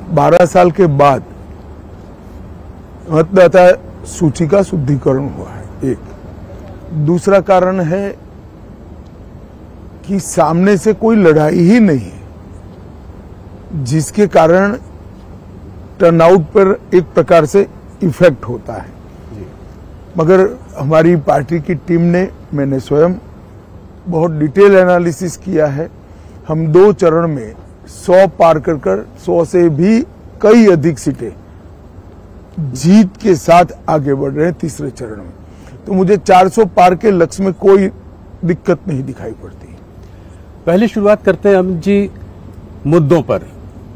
12 साल के बाद मतदाता सूची का शुद्धिकरण हुआ है। एक दूसरा कारण है कि सामने से कोई लड़ाई ही नहीं है, जिसके कारण टर्नआउट पर एक प्रकार से इफेक्ट होता है। मगर हमारी पार्टी की टीम ने, मैंने स्वयं बहुत डिटेल एनालिसिस किया है। हम 2 चरण में 100 पार कर 100 से भी कई अधिक सीटें जीत के साथ आगे बढ़ रहे हैं तीसरे चरण में। तो मुझे 400 पार के लक्ष्य में कोई दिक्कत नहीं दिखाई पड़ती। पहले शुरुआत करते हैं अमित जी मुद्दों पर।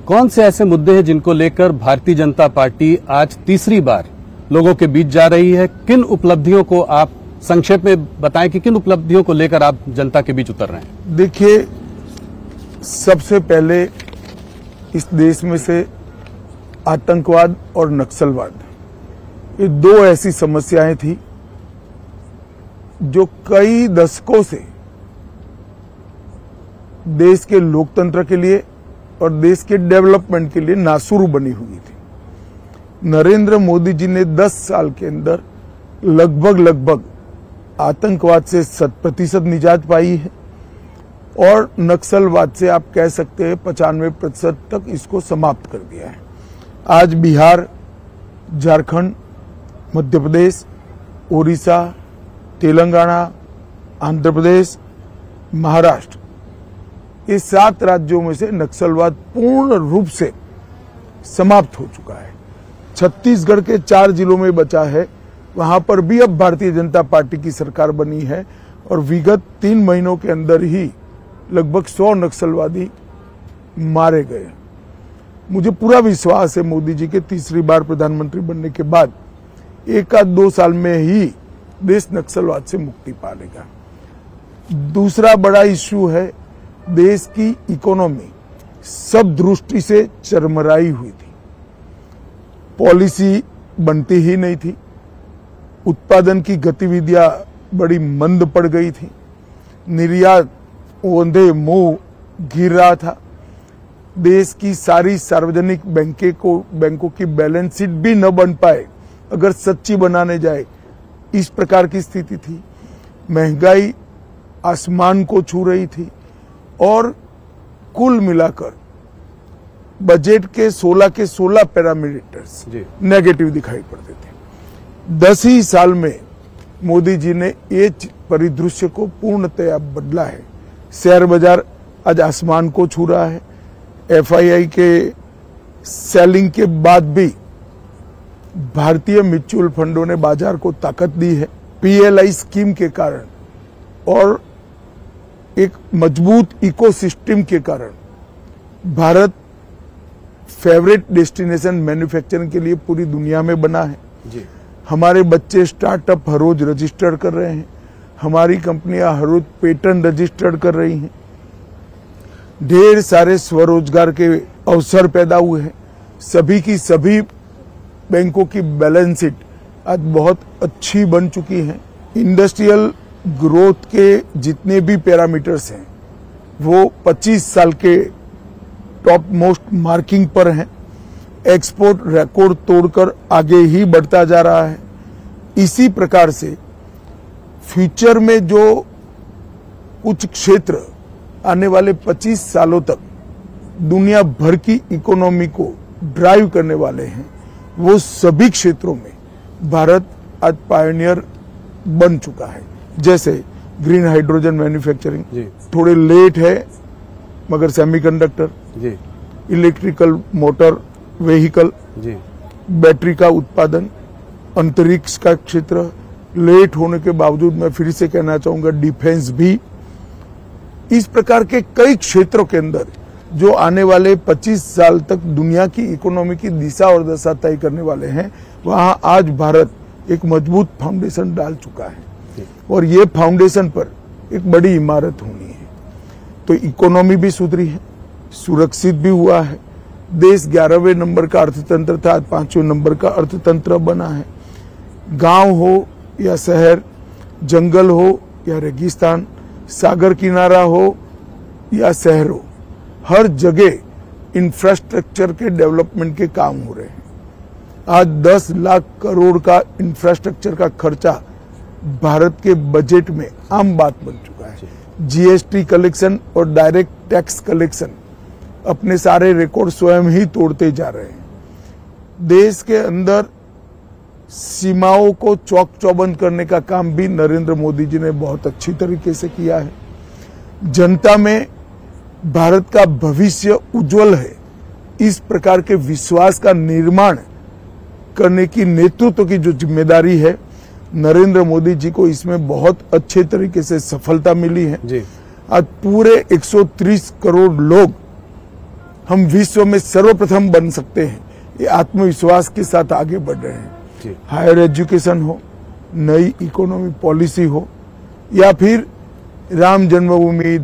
कौन से ऐसे मुद्दे हैं जिनको लेकर भारतीय जनता पार्टी आज तीसरी बार लोगों के बीच जा रही है? किन उपलब्धियों को आप संक्षेप में बताएं कि किन उपलब्धियों को लेकर आप जनता के बीच उतर रहे हैं? देखिए, सबसे पहले इस देश में से आतंकवाद और नक्सलवाद, ये 2 ऐसी समस्याएं थी जो कई दशकों से देश के लोकतंत्र के लिए और देश के डेवलपमेंट के लिए नासुर बनी हुई थी। नरेंद्र मोदी जी ने 10 साल के अंदर लगभग आतंकवाद से 100% निजात पाई है और नक्सलवाद से आप कह सकते हैं 95% तक इसको समाप्त कर दिया है। आज बिहार, झारखंड, मध्य प्रदेश, ओडिशा, तेलंगाना, आंध्र प्रदेश, महाराष्ट्र, ये 7 राज्यों में से नक्सलवाद पूर्ण रूप से समाप्त हो चुका है। छत्तीसगढ़ के 4 जिलों में बचा है, वहां पर भी अब भारतीय जनता पार्टी की सरकार बनी है और विगत 3 महीनों के अंदर ही लगभग 100 नक्सलवादी मारे गए। मुझे पूरा विश्वास है मोदी जी के तीसरी बार प्रधानमंत्री बनने के बाद 1-2 साल में ही देश नक्सलवाद से मुक्ति पा लेगा। दूसरा बड़ा इश्यू है, देश की इकोनॉमी सब दृष्टि से चरमराई हुई थी। पॉलिसी बनती ही नहीं थी, उत्पादन की गतिविधियां बड़ी मंद पड़ गई थी, निर्यात ओंधे मुंह गिर रहा था, देश की सारी सार्वजनिक बैंकों की बैलेंस शीट भी न बन पाए अगर सच्ची बनाने जाए, इस प्रकार की स्थिति थी। महंगाई आसमान को छू रही थी और कुल मिलाकर बजट के 16 पैरामीटर्स नेगेटिव दिखाई पड़ते थे। 10 ही साल में मोदी जी ने ये परिदृश्य को पूर्णतया बदला है। शेयर बाजार आज आसमान को छू रहा है। एफआईआई के सेलिंग के बाद भी भारतीय म्यूचुअल फंडों ने बाजार को ताकत दी है। पीएलआई स्कीम के कारण और एक मजबूत इकोसिस्टम के कारण भारत फेवरेट डेस्टिनेशन मैन्युफैक्चरिंग के लिए पूरी दुनिया में बना है। जी। हमारे बच्चे स्टार्टअप हर रोज रजिस्टर कर रहे हैं, हमारी कंपनियां हर रोज पेटेंट रजिस्टर्ड कर रही हैं, ढेर सारे स्वरोजगार के अवसर पैदा हुए हैं। सभी की सभी बैंकों की बैलेंस शीट आज बहुत अच्छी बन चुकी है। इंडस्ट्रियल ग्रोथ के जितने भी पैरामीटर्स हैं वो 25 साल के टॉप मोस्ट मार्किंग पर हैं। एक्सपोर्ट रिकॉर्ड तोड़कर आगे ही बढ़ता जा रहा है। इसी प्रकार से फ्यूचर में जो कुछ क्षेत्र आने वाले 25 सालों तक दुनिया भर की इकोनॉमी को ड्राइव करने वाले हैं, वो सभी क्षेत्रों में भारत आज पायनियर बन चुका है। जैसे ग्रीन हाइड्रोजन मैन्युफैक्चरिंग थोड़े लेट है, मगर semiconductor, electrical motor vehicle, battery का उत्पादन, अंतरिक्ष का क्षेत्र लेट होने के बावजूद मैं फिर से कहना चाहूंगा डिफेंस भी। इस प्रकार के कई क्षेत्रों के अंदर जो आने वाले 25 साल तक दुनिया की इकोनॉमी की दिशा और दशा तय करने वाले हैं, वहां आज भारत एक मजबूत फाउंडेशन डाल चुका है और ये फाउंडेशन पर एक बड़ी इमारत होनी है। तो इकोनॉमी भी सुधरी है, सुरक्षित भी हुआ है। देश 11वें नंबर का अर्थतंत्र था, आज 5वें नंबर का अर्थतंत्र बना है। गांव हो या शहर, जंगल हो या रेगिस्तान, सागर किनारा हो या शहर हो, हर जगह इंफ्रास्ट्रक्चर के डेवलपमेंट के काम हो रहे हैं। आज 10 लाख करोड़ का इंफ्रास्ट्रक्चर का खर्चा भारत के बजट में आम बात बन चुका है। जीएसटी कलेक्शन और डायरेक्ट टैक्स कलेक्शन अपने सारे रिकॉर्ड स्वयं ही तोड़ते जा रहे हैं। देश के अंदर सीमाओं को चौक चौबंद करने का काम भी नरेंद्र मोदी जी ने बहुत अच्छी तरीके से किया है। जनता में भारत का भविष्य उज्जवल है, इस प्रकार के विश्वास का निर्माण करने की नेतृत्व की जो जिम्मेदारी है, नरेंद्र मोदी जी को इसमें बहुत अच्छे तरीके से सफलता मिली है जी। आज पूरे 130 करोड़ लोग हम विश्व में सर्वप्रथम बन सकते हैं, ये आत्मविश्वास के साथ आगे बढ़ रहे हैं। हायर एजुकेशन हो, नई इकोनॉमी पॉलिसी हो, या फिर राम जन्मभूमि